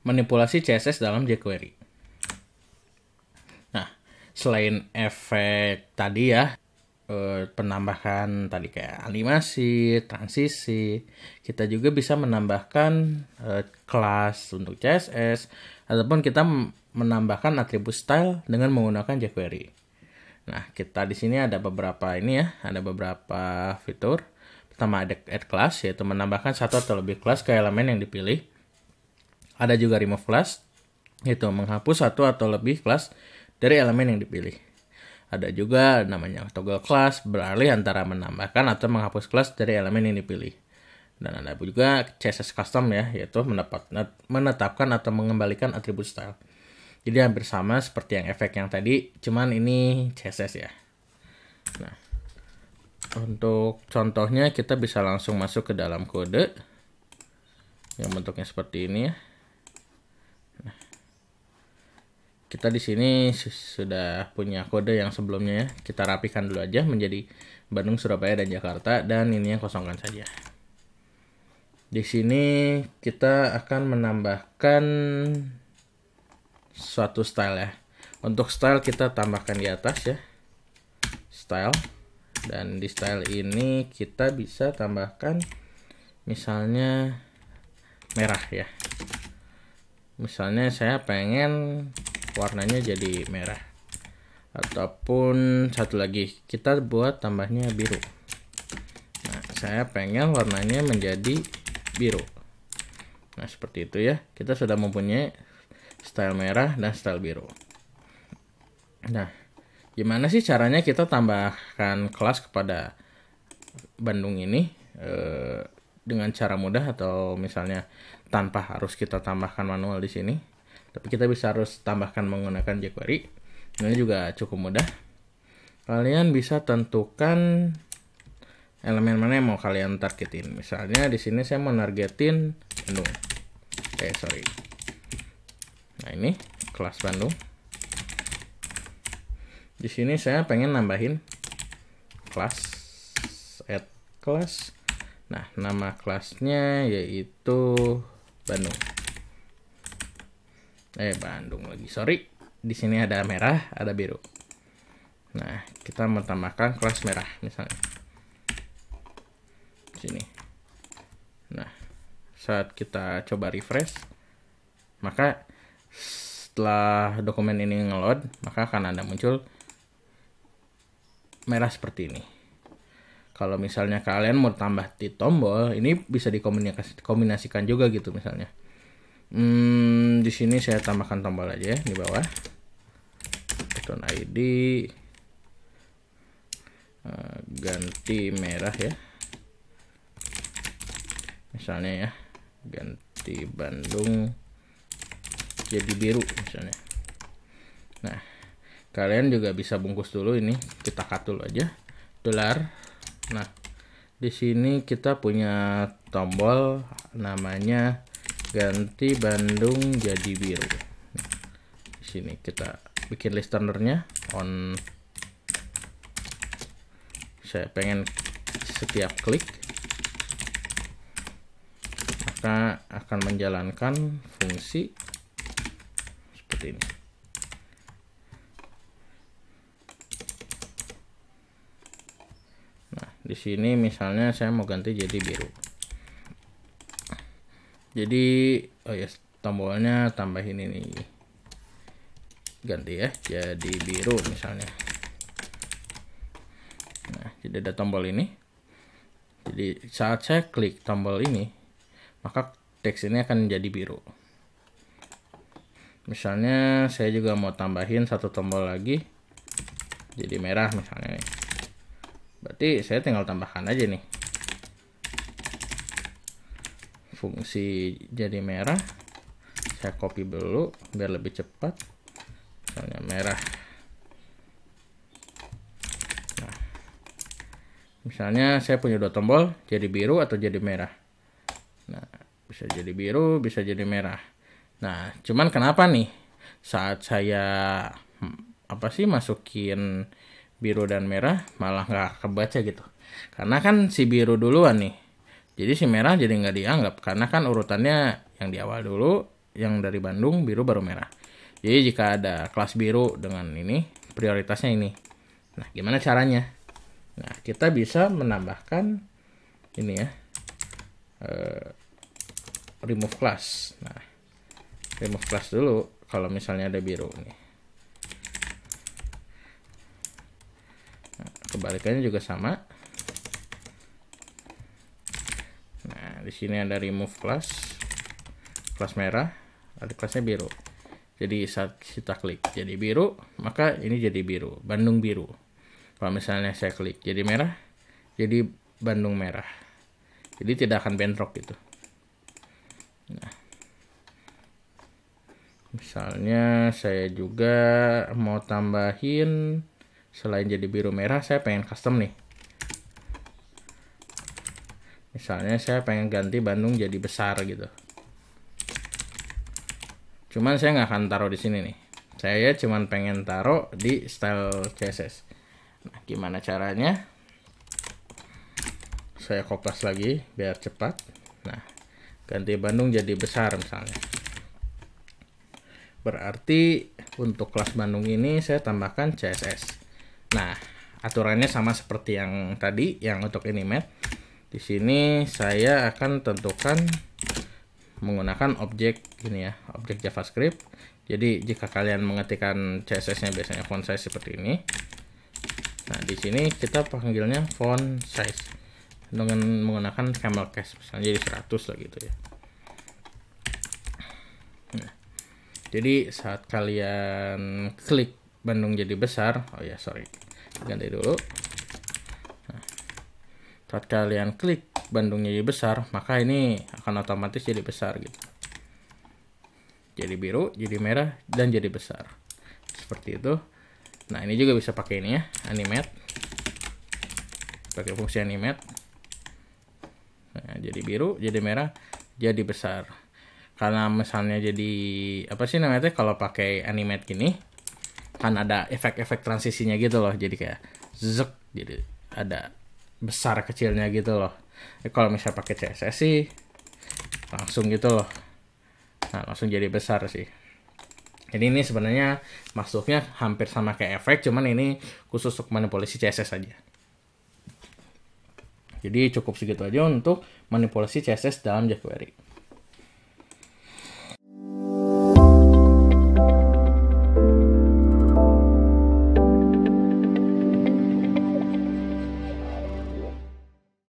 manipulasi CSS dalam jQuery. Nah, selain efek tadi ya, penambahan tadi kayak animasi, transisi, kita juga bisa menambahkan kelas untuk CSS, ataupun kita menambahkan atribut style dengan menggunakan jQuery. Nah, kita di sini ada beberapa ada beberapa fitur. Pertama ada add class, yaitu menambahkan satu atau lebih kelas ke elemen yang dipilih. Ada juga remove class, yaitu menghapus satu atau lebih kelas dari elemen yang dipilih. Ada juga namanya toggle class, beralih antara menambahkan atau menghapus kelas dari elemen yang dipilih. Dan ada juga CSS custom ya, yaitu menetapkan atau mengembalikan atribut style. Jadi hampir sama seperti yang efek yang tadi, cuman ini CSS ya. Nah, untuk contohnya kita bisa langsung masuk ke dalam kode yang bentuknya seperti ini ya. Kita di sini sudah punya kode yang sebelumnya ya. Kita rapikan dulu aja menjadi Bandung, Surabaya, dan Jakarta, dan ini yang kosongkan saja. Di sini kita akan menambahkan suatu style ya. Untuk style kita tambahkan di atas ya. Style, dan di style ini kita bisa tambahkan misalnya merah ya. Misalnya saya pengen warnanya jadi merah, ataupun satu lagi kita buat tambahnya biru. Nah, saya pengen warnanya menjadi biru. Nah, seperti itu ya. Kita sudah mempunyai style merah dan style biru. Nah, gimana sih caranya kita tambahkan kelas kepada Bandung ini dengan cara mudah, atau misalnya tanpa harus kita tambahkan manual di sini? Tapi kita harus tambahkan menggunakan jQuery. Ini juga cukup mudah. Kalian bisa tentukan elemen mana yang mau kalian targetin. Misalnya di sini saya mau nargetin Bandung. Nah, ini kelas Bandung. Di sini saya pengen nambahin kelas, add class. Nah, nama kelasnya yaitu Bandung. Bandung lagi, sorry. Di sini ada merah, ada biru. Nah, kita mau tambahkan kelas merah misalnya. Sini. Nah, saat kita coba refresh, maka setelah dokumen ini ngeload, maka akan ada muncul merah seperti ini. Kalau misalnya kalian mau tambah di tombol, ini bisa dikombinasikan juga gitu misalnya. Di sini saya tambahkan tombol aja ya, di bawah button ID, ganti merah ya, misalnya ya, ganti Bandung jadi biru misalnya. Nah, kalian juga bisa bungkus dulu ini, kita cut dulu aja dolar. Nah, di sini kita punya tombol namanya ganti Bandung jadi biru. Di sini kita bikin listenernya on. Saya pengen setiap klik maka akan menjalankan fungsi seperti ini. Nah, di sini misalnya saya mau ganti jadi biru. Jadi, tombolnya tambahin ini, ganti ya, jadi biru misalnya. Nah, jadi ada tombol ini. Jadi saat saya klik tombol ini, maka teks ini akan jadi biru. Misalnya saya juga mau tambahin satu tombol lagi, jadi merah misalnya nih. Berarti saya tinggal tambahkan aja nih fungsi jadi merah. Saya copy dulu biar lebih cepat. Misalnya merah. Nah, misalnya saya punya dua tombol, jadi biru atau jadi merah. Nah, bisa jadi biru, bisa jadi merah. Nah, cuman kenapa nih saat saya masukin biru dan merah malah nggak kebaca gitu? Karena kan si biru duluan nih. Jadi si merah jadi nggak dianggap, karena kan urutannya yang di awal dulu, yang dari Bandung, biru baru merah. Jadi jika ada kelas biru dengan ini, prioritasnya ini. Nah, gimana caranya? Nah, kita bisa menambahkan ini ya, remove class. Nah, remove class dulu kalau misalnya ada biru nih. Nah, kebalikannya juga sama. Nah, di sini ada remove class, kelas merah, ada kelasnya biru. Jadi saat kita klik jadi biru, maka ini jadi biru, Bandung biru. Kalau misalnya saya klik jadi merah, jadi Bandung merah. Jadi tidak akan bentrok gitu. Nah, misalnya saya juga mau tambahin, selain jadi biru merah, saya pengen custom nih. Misalnya saya pengen ganti Bandung jadi besar gitu. Cuman saya nggak akan taruh di sini nih. Saya cuman pengen taruh di style CSS. Nah, gimana caranya? Saya kopas lagi biar cepat. Nah, ganti Bandung jadi besar misalnya. Berarti untuk kelas Bandung ini saya tambahkan CSS. Nah, aturannya sama seperti yang tadi, yang untuk animate. Di sini saya akan tentukan menggunakan objek ini ya, objek JavaScript. Jadi jika kalian mengetikkan CSS-nya biasanya font size seperti ini. Nah, di sini kita panggilnya font size dengan menggunakan camel case, misalnya jadi 100 lah gitu ya. Nah, jadi saat kalian klik Bandung jadi besar, ganti dulu. Nah, saat kalian klik Bandung jadi besar, maka ini akan otomatis jadi besar gitu. Jadi biru, jadi merah, dan jadi besar. Seperti itu. Nah, ini juga bisa pakai ini ya, animate. Pakai fungsi animate. Nah, jadi biru, jadi merah, jadi besar. Karena misalnya jadi apa sih namanya, kalau pakai animate gini kan ada efek-efek transisinya gitu loh. Jadi kayak zek, jadi ada besar kecilnya gitu loh. Kalau misalnya pakai CSS sih langsung gitu loh. Nah, langsung jadi besar sih. Jadi ini sebenarnya masuknya hampir sama kayak efek, cuman ini khusus untuk manipulasi CSS aja. Jadi cukup segitu aja untuk manipulasi CSS dalam jQuery.